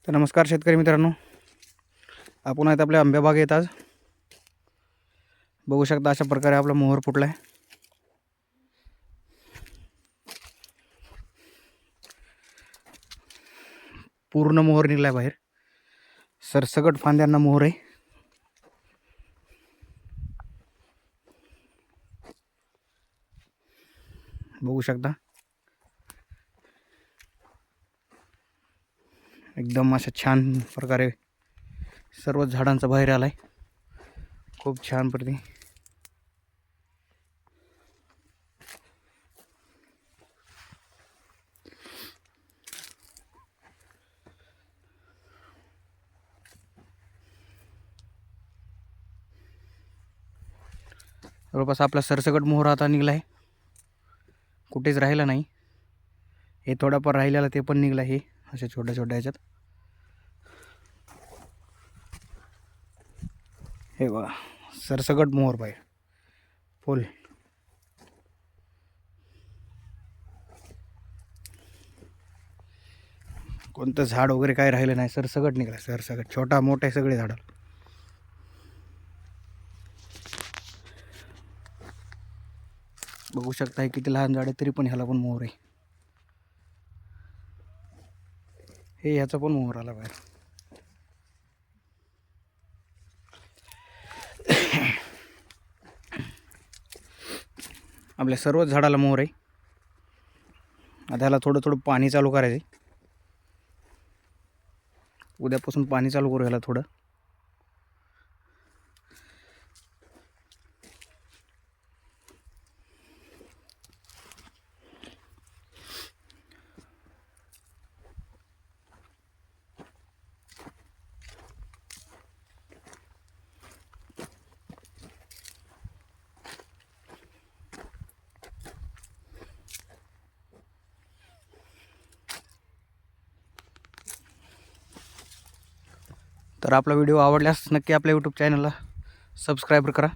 तर नमस्कार शेतकरी मित्रांनो, आपण आहेत आपल्या आंब्या बागेत. आज बघू शकता अशा प्रकारे आपला मोहर फुटला आहे. पूर्ण मोहर निघलाय बाहेर. सरसकट फांद्यांना मोहर आहे. बघू शकता एकदम अशा छान प्रकारे सर्व झाडांचा बाहेर आलाय. खूप छान प्रती जवळपास आपला सरसकट मोहर आता निघला आहे. कुठेच राहिला नाही. हे थोडाफार राहिलेला ते पण निघला आहे अशा छोट्या छोट्या ह्याच्यात. हे बघा सरसकट मोहर बाहेर फुल. कोणतं झाड वगैरे काय राहिलं नाही, सरसकट निघाला. सरसकट छोटा मोठे सगळे झाड. बघू शकता किती लहान झाड आहे तरी पण ह्याला पण मोहर आहे. हे ह्याचा पण मोहर आला बाहेर. आपल्या सर्व झाडाला मोहर आहे. आता ह्याला थोडं थोडं पाणी चालू करायचं. उद्यापासून पाणी चालू करू ह्याला थोडं. तर आपला व्हिडिओ आवडल्यास नक्की आपल्या यूट्यूब चॅनलला सबस्क्राईब करा.